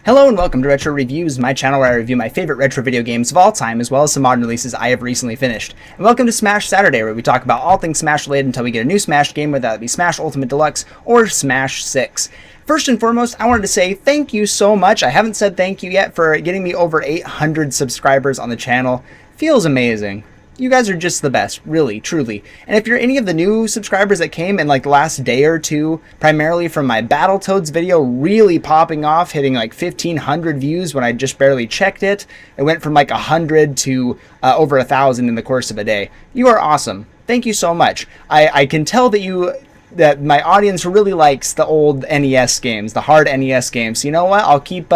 Hello and welcome to Retro Reviews, my channel where I review my favorite retro video games of all time, as well as some modern releases I have recently finished. And welcome to Smash Saturday, where we talk about all things Smash related until we get a new Smash game, whether that be Smash Ultimate Deluxe or Smash 6. First and foremost, I wanted to say thank you so much. I haven't said thank you yet for getting me over 800 subscribers on the channel. Feels amazing. You guys are just the best, really, truly. And if you're any of the new subscribers that came in like the last day or two, primarily from my Battletoads video really popping off, hitting like 1,500 views when I just barely checked it. It went from like 100 to over 1,000 in the course of a day. You are awesome. Thank you so much. I can tell that my audience really likes the old NES games, the hard NES games. So you know what? I'll keep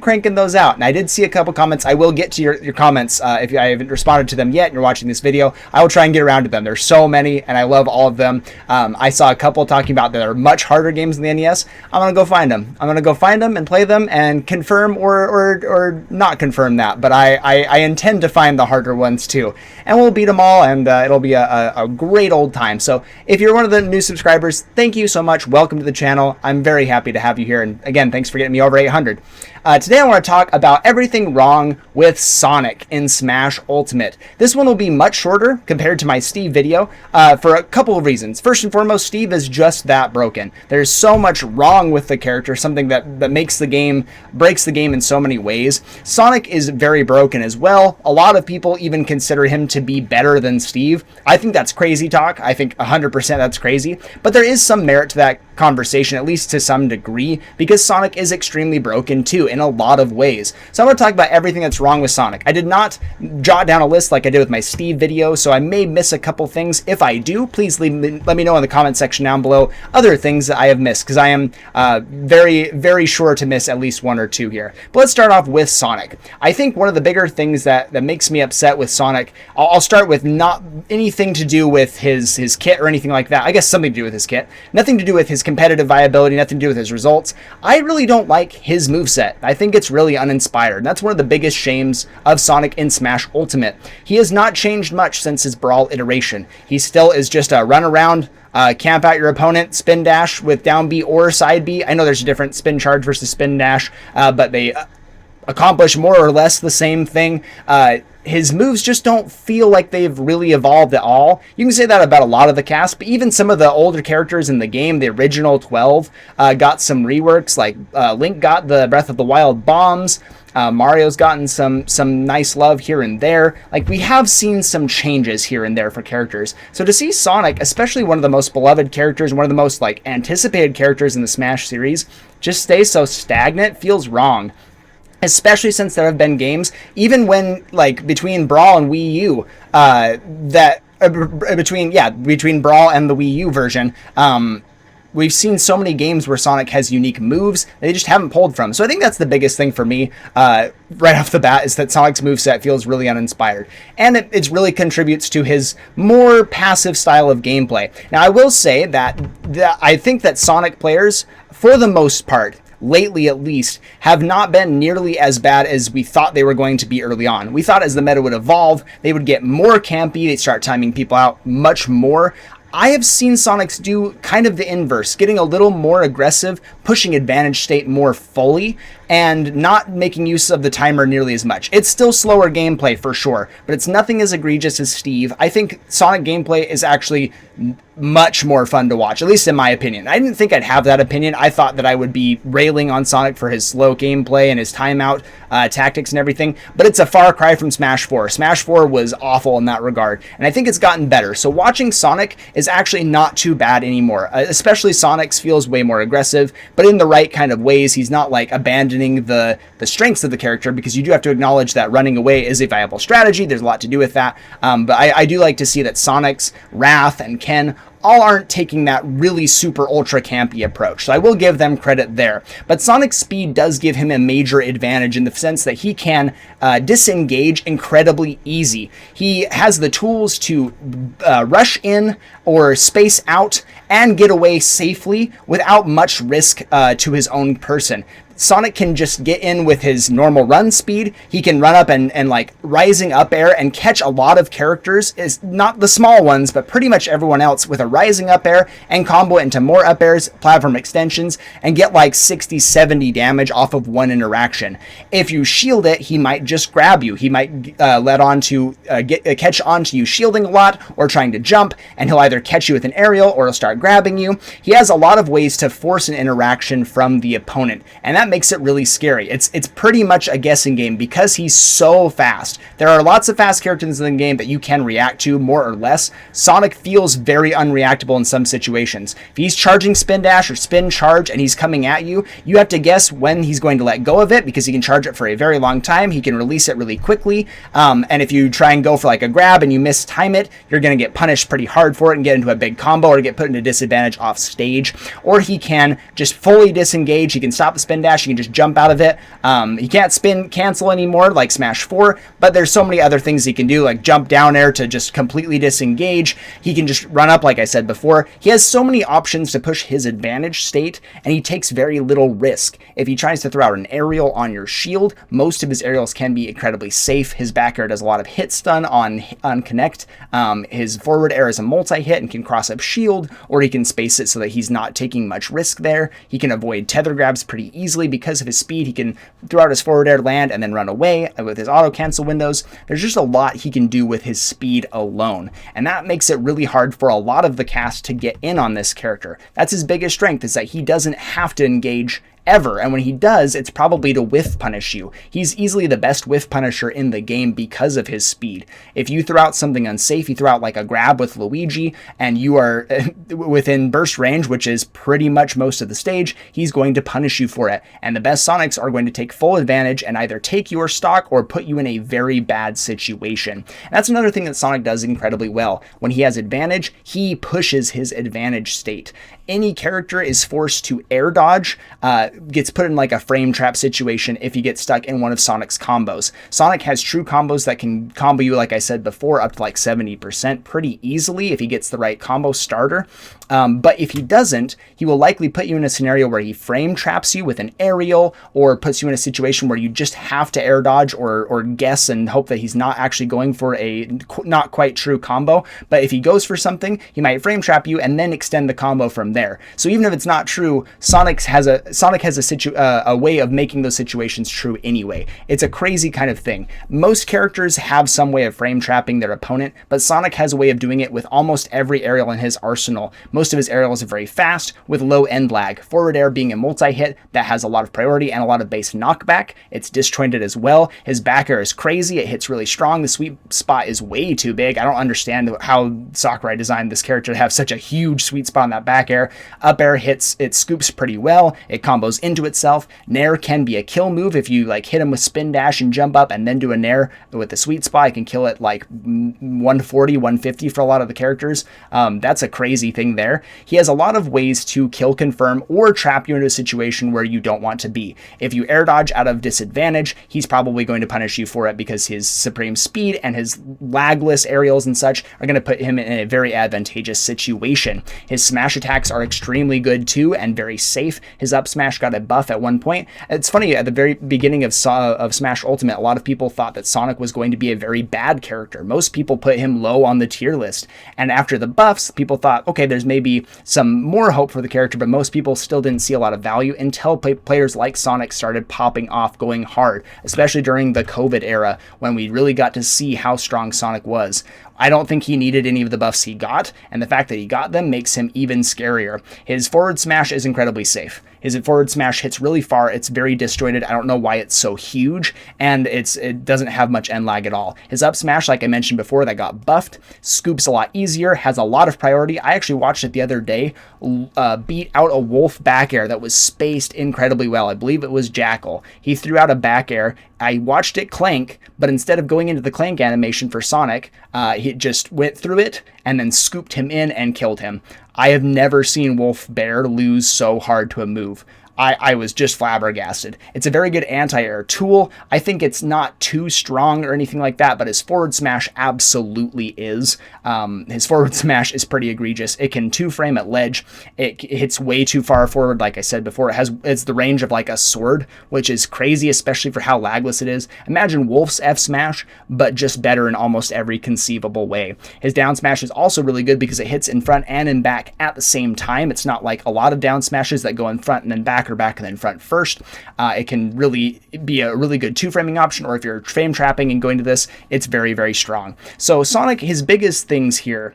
cranking those out. And I did see a couple comments. I will get to your comments if I haven't responded to them yet and you're watching this video. I will try and get around to them. There's so many and I love all of them. I saw a couple talking about that are much harder games than the NES. I'm going to go find them. I'm going to go find them and play them and confirm or not confirm that. But I intend to find the harder ones too. And we'll beat them all and it'll be a great old time. So if you're one of the new subscribers, thank you so much. Welcome to the channel. I'm very happy to have you here. And again, thanks for getting me over 800. Today I want to talk about everything wrong with Sonic in Smash Ultimate. This one will be much shorter compared to my Steve video for a couple of reasons. First and foremost, Steve is just that broken. There's so much wrong with the character, something that makes the game, breaks the game in so many ways. Sonic is very broken as well. A lot of people even consider him to be better than Steve. I think that's crazy talk. I think 100% that's crazy. But there is some merit to that conversation, at least to some degree, because Sonic is extremely broken too in a lot of ways. So I'm going to talk about everything that's wrong with Sonic. I did not jot down a list like I did with my Steve video, so I may miss a couple things. If I do, please let me know in the comment section down below other things that I have missed, because I am very, very sure to miss at least one or two here. But let's start off with Sonic. I think one of the bigger things that makes me upset with Sonic, I'll start with not anything to do with his kit or anything like that. I guess something to do with his kit. Nothing to do with his competitive viability, nothing to do with his results. I really don't like his moveset. I think it's really uninspired. And that's one of the biggest shames of Sonic in Smash Ultimate. He has not changed much since his Brawl iteration. He still is just a run around, camp out your opponent, spin dash with down B or side B. I know there's a different spin charge versus spin dash, but they accomplish more or less the same thing. His moves just don't feel like they've really evolved at all. You can say that about a lot of the cast, but even some of the older characters in the game, the original 12, got some reworks. Like Link got the Breath of the Wild bombs. Mario's gotten some nice love here and there. Like, we have seen some changes here and there for characters. So to see Sonic, especially one of the most beloved characters, one of the most like anticipated characters in the Smash series, just stay so stagnant feels wrong. Especially since there have been games, even when, like, between Brawl and Wii U, between Brawl and the Wii U version, we've seen so many games where Sonic has unique moves that they just haven't pulled from. So I think that's the biggest thing for me right off the bat, is that Sonic's moveset feels really uninspired. And it really contributes to his more passive style of gameplay. Now, I will say that I think that Sonic players, for the most part, lately at least, have not been nearly as bad as we thought they were going to be early on. We thought as the meta would evolve, they would get more campy, they'd start timing people out much more. I have seen Sonics do kind of the inverse, getting a little more aggressive, pushing advantage state more fully, and not making use of the timer nearly as much. It's still slower gameplay for sure, but it's nothing as egregious as Steve. I think Sonic gameplay is actually much more fun to watch, at least in my opinion. I didn't think I'd have that opinion. I thought that I would be railing on Sonic for his slow gameplay and his timeout tactics and everything, but it's a far cry from Smash 4. Smash 4 was awful in that regard, and I think it's gotten better. So watching Sonic is actually not too bad anymore. Especially Sonic's feels way more aggressive, but in the right kind of ways. He's not like abandoning the strengths of the character, because you do have to acknowledge that running away is a viable strategy. There's a lot to do with that. But I do like to see that Sonic's, Wrath, and Ken all aren't taking that really super ultra campy approach. So I will give them credit there. But Sonic's speed does give him a major advantage in the sense that he can disengage incredibly easy. He has the tools to rush in or space out and get away safely without much risk to his own person. Sonic can just get in with his normal run speed. He can run up and like rising up air and catch a lot of characters, is not the small ones, but pretty much everyone else with a rising up air and combo it into more up airs, platform extensions, and get like 60, 70 damage off of one interaction. If you shield it, he might just grab you. He might catch onto you shielding a lot or trying to jump, and he'll either catch you with an aerial or he'll start grabbing you. He has a lot of ways to force an interaction from the opponent, and that makes it really scary. It's pretty much a guessing game because he's so fast. There are lots of fast characters in the game that you can react to more or less. Sonic feels very unreactable in some situations. If he's charging spin dash or spin charge and he's coming at you, you have to guess when he's going to let go of it, because he can charge it for a very long time. He can release it really quickly. And if you try and go for like a grab and you mistime it, you're going to get punished pretty hard for it and get into a big combo or get put into disadvantage off stage. Or he can just fully disengage. He can stop the spin dash. He can just jump out of it. He can't spin cancel anymore like Smash 4, but there's so many other things he can do, like jump down air to just completely disengage. He can just run up, like I said before. He has so many options to push his advantage state, and he takes very little risk. If he tries to throw out an aerial on your shield, most of his aerials can be incredibly safe. His back air does a lot of hit stun on connect. His forward air is a multi-hit and can cross up shield, or he can space it so that he's not taking much risk there. He can avoid tether grabs pretty easily because of his speed. He can throw out his forward air, land, and then run away with his auto cancel windows. There's just a lot he can do with his speed alone, and that makes it really hard for a lot of the cast to get in on this character. That's his biggest strength, is that he doesn't have to engage ever, and when he does, it's probably to whiff punish you. He's easily the best whiff punisher in the game because of his speed. If you throw out something unsafe, you throw out like a grab with Luigi, and you are within burst range, which is pretty much most of the stage, he's going to punish you for it. And the best Sonics are going to take full advantage and either take your stock or put you in a very bad situation. And that's another thing that Sonic does incredibly well. When he has advantage, he pushes his advantage state. Any character is forced to air dodge, gets put in like a frame trap situation if you get stuck in one of Sonic's combos. Sonic has true combos that can combo you, like I said before, up to like 70% pretty easily if he gets the right combo starter. But if he doesn't, he will likely put you in a scenario where he frame traps you with an aerial, or puts you in a situation where you just have to air dodge or guess and hope that he's not actually going for a not quite true combo. But if he goes for something, he might frame trap you and then extend the combo from there. So even if it's not true, Sonic has a way of making those situations true anyway. It's a crazy kind of thing. Most characters have some way of frame trapping their opponent, but Sonic has a way of doing it with almost every aerial in his arsenal. Most of his aerials are very fast with low end lag. Forward air being a multi-hit that has a lot of priority and a lot of base knockback. It's disjointed as well. His back air is crazy. It hits really strong. The sweet spot is way too big. I don't understand how Sakurai designed this character to have such a huge sweet spot on that back air. Up air hits, it scoops pretty well. It combos into itself. Nair can be a kill move if you like hit him with spin dash and jump up and then do a Nair with the sweet spot. It can kill it like 140, 150 for a lot of the characters. That's a crazy thing there. He has a lot of ways to kill confirm or trap you into a situation where you don't want to be. If you air dodge out of disadvantage, he's probably going to punish you for it because his supreme speed and his lagless aerials and such are going to put him in a very advantageous situation. His smash attacks are extremely good too and very safe. His up smash got a buff at one point. It's funny, at the very beginning of Smash Ultimate, a lot of people thought that Sonic was going to be a very bad character. Most people put him low on the tier list, and after the buffs, people thought, okay, there's maybe some more hope for the character, but most people still didn't see a lot of value until players like Sonic started popping off, going hard, especially during the COVID era when we really got to see how strong Sonic was. I don't think he needed any of the buffs he got, and the fact that he got them makes him even scarier. His forward smash is incredibly safe. His forward smash hits really far. It's very disjointed. I don't know why it's so huge, and it doesn't have much end lag at all. His up smash, like I mentioned before, that got buffed, scoops a lot easier, has a lot of priority. I actually watched it the other day, beat out a Wolf back air that was spaced incredibly well. I believe it was Jackal. He threw out a back air. I watched it clank, but instead of going into the clank animation for Sonic, he just went through it and then scooped him in and killed him. I have never seen Wolf Bear lose so hard to a move. I was just flabbergasted. It's a very good anti-air tool. I think it's not too strong or anything like that, but his forward smash absolutely is. His forward smash is pretty egregious. It can two-frame at ledge. It hits way too far forward, like I said before. It's the range of like a sword, which is crazy, especially for how lagless it is. Imagine Wolf's F smash, but just better in almost every conceivable way. His down smash is also really good because it hits in front and in back at the same time. It's not like a lot of down smashes that go in front and then back, or back and then front first. It can really be a really good two-framing option, or if you're frame trapping and going to this, it's very, very strong. So Sonic, his biggest things here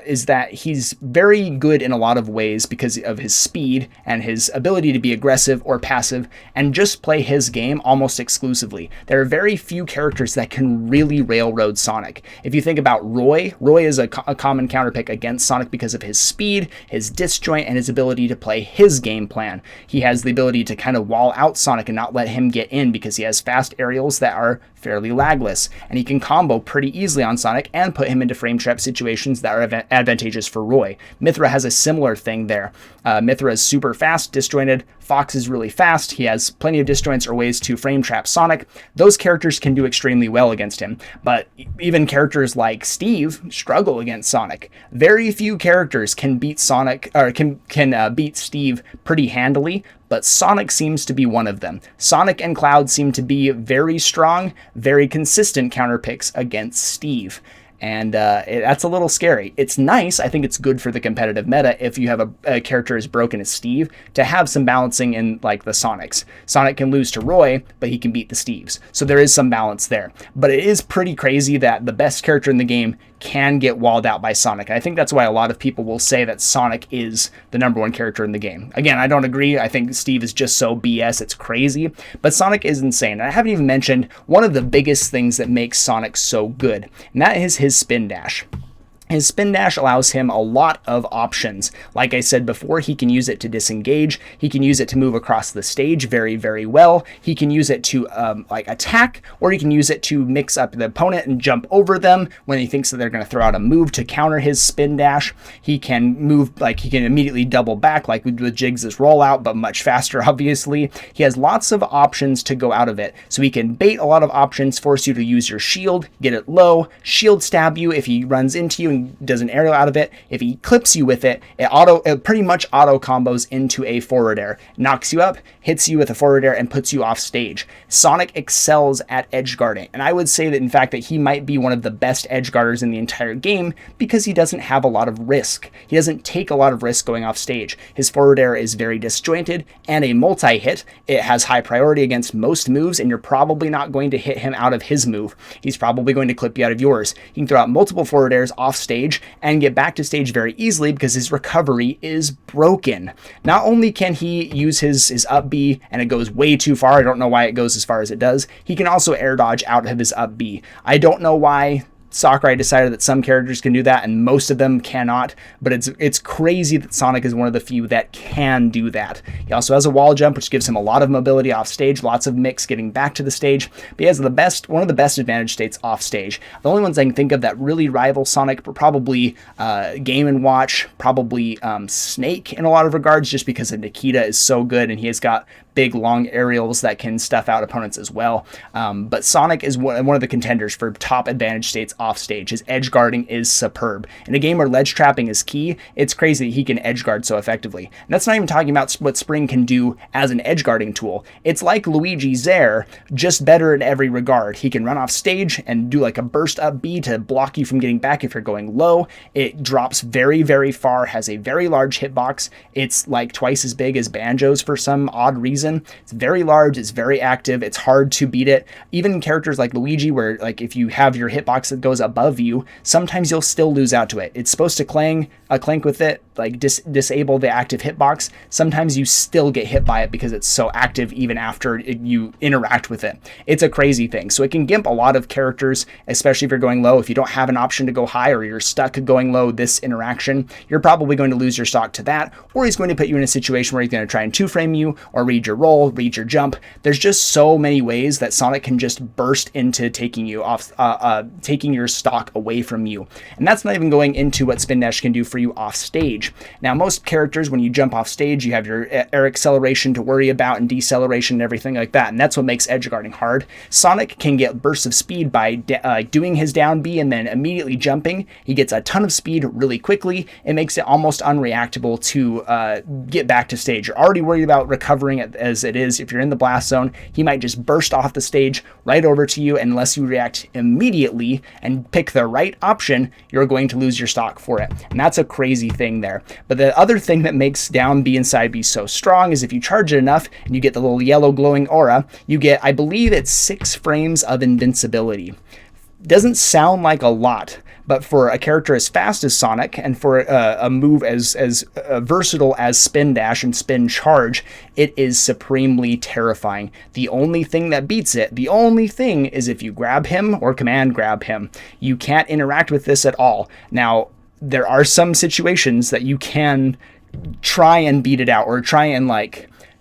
is that he's very good in a lot of ways because of his speed and his ability to be aggressive or passive and just play his game almost exclusively. There are very few characters that can really railroad Sonic. If you think about Roy is a common counterpick against Sonic because of his speed, his disjoint, and his ability to play his game plan. He has the ability to kind of wall out Sonic and not let him get in because he has fast aerials that are fairly lagless, and he can combo pretty easily on Sonic and put him into frame trap situations that are advantageous for Roy. Mythra has a similar thing there. Mythra is super fast, disjointed. Fox is really fast. He has plenty of disjoints or ways to frame trap Sonic. Those characters can do extremely well against him, but even characters like Steve struggle against Sonic. Very few characters can beat Sonic, or can beat Steve pretty handily, but Sonic seems to be one of them. Sonic and Cloud seem to be very strong, very consistent counterpicks against Steve. And that's a little scary. It's nice. I think it's good for the competitive meta if you have a character as broken as Steve to have some balancing in like the Sonics. Sonic can lose to Roy, but he can beat the Steves. So there is some balance there. But it is pretty crazy that the best character in the game can get walled out by Sonic. And I think that's why a lot of people will say that Sonic is the number one character in the game. Again, I don't agree. I think Steve is just so BS. It's crazy. But Sonic is insane. And I haven't even mentioned one of the biggest things that makes Sonic so good, and that is his spin dash. His spin dash allows him a lot of options. Like I said before, he can use it to disengage. He can use it to move across the stage very, very well. He can use it to like attack, or he can use it to mix up the opponent and jump over them when he thinks that they're going to throw out a move to counter his spin dash. He can move, like he can immediately double back like with Jiggs' rollout, but much faster, obviously. He has lots of options to go out of it. So he can bait a lot of options, force you to use your shield, get it low, shield stab you if he runs into you and does an aerial out of it. If he clips you with it, it pretty much auto combos into a forward air, knocks you up, hits you with a forward air, and puts you off stage. Sonic excels at edge guarding, and I would say that in fact that he might be one of the best edge guarders in the entire game because he doesn't have a lot of risk. He doesn't take a lot of risk going off stage. His forward air is very disjointed and a multi-hit. It has high priority against most moves, and you're probably not going to hit him out of his move. He's probably going to clip you out of yours. You can throw out multiple forward airs off stage and get back to stage very easily because his recovery is broken. Not only can he use his up B and it goes way too far, I don't know why it goes as far as it does, he can also air dodge out of his up B. I don't know why Sakurai decided that some characters can do that and most of them cannot, but it's crazy that Sonic is one of the few that can do that. He also has a wall jump, which gives him a lot of mobility off stage, lots of mix getting back to the stage, but he has one of the best advantage states off stage. The only ones I can think of that really rival Sonic were probably Game & Watch, probably Snake in a lot of regards, just because Nikita is so good and he has got big long aerials that can stuff out opponents as well. But Sonic is one of the contenders for top advantage states off stage. His edge guarding is superb. In a game where ledge trapping is key, it's crazy that he can edge guard so effectively. And that's not even talking about what Spring can do as an edge guarding tool. It's like Luigi Zaire, just better in every regard. He can run off stage and do like a burst up B to block you from getting back if you're going low. It drops very, very far, has a very large hitbox. It's like twice as big as Banjo's for some odd reason. It's very large, it's very active, it's hard to beat it. Even characters like Luigi, where like if you have your hitbox that goes above you, sometimes you'll still lose out to it. It's supposed to clank with it, like disable the active hitbox. Sometimes you still get hit by it because it's so active even after you interact with it. It's a crazy thing. So it can gimp a lot of characters, especially if you're going low. If you don't have an option to go high or you're stuck going low this interaction, you're probably going to lose your stock to that, or he's going to put you in a situation where he's going to try and two-frame you or read your roll, read your jump. There's just so many ways that Sonic can just burst into taking you off, taking your stock away from you. And that's not even going into what Spin Dash can do for you off stage. stage. Now, most characters, when you jump off stage, you have your air acceleration to worry about and deceleration and everything like that, and that's what makes edge guarding hard. Sonic can get bursts of speed by doing his down B and then immediately jumping. He gets a ton of speed really quickly. It makes it almost unreactable to get back to stage. You're already worried about recovering it as it is. If you're in the blast zone, he might just burst off the stage right over to you, and unless you react immediately and pick the right option, you're going to lose your stock for it. And that's a crazy thing there. But the other thing that makes down B and side B so strong is if you charge it enough and you get the little yellow glowing aura, you get, I believe it's 6 frames of invincibility. Doesn't sound like a lot, but for a character as fast as Sonic and for a move as versatile as Spin Dash and Spin Charge, it is supremely terrifying. The only thing that beats it, the only thing, is if you grab him or command grab him. You can't interact with this at all. Now, there are some situations that you can try and beat it out or try and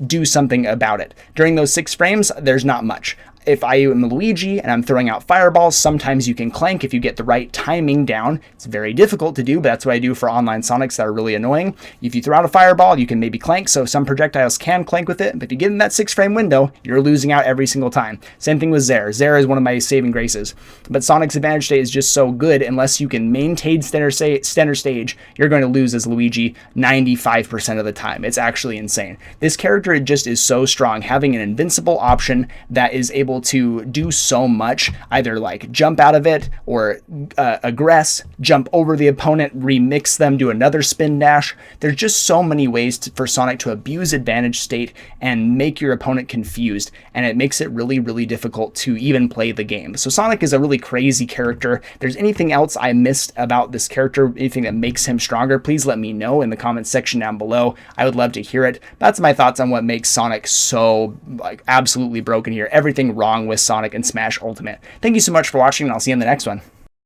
do something about it. During those 6 frames, there's not much. If I am Luigi and I'm throwing out fireballs, sometimes you can clank if you get the right timing down. It's very difficult to do, but that's what I do for online Sonics that are really annoying. If you throw out a fireball, you can maybe clank, so some projectiles can clank with it, but if you get in that 6 frame window, you're losing out every single time. Same thing with Zair. Zair is one of my saving graces, but Sonic's advantage state is just so good. Unless you can maintain center stage, you're going to lose as Luigi 95% of the time. It's actually insane. This character just is so strong, having an invincible option that is able to do so much, either jump out of it or aggress, jump over the opponent, remix them, do another spin dash. There's just so many ways for Sonic to abuse advantage state and make your opponent confused, and it makes it really, really difficult to even play the game. So Sonic is a really crazy character. If there's anything else I missed about this character, anything that makes him stronger, please let me know in the comments section down below. I would love to hear it. That's my thoughts on what makes Sonic so absolutely broken here. Everything wrong with Sonic and Smash Ultimate. Thank you so much for watching, and I'll see you in the next one.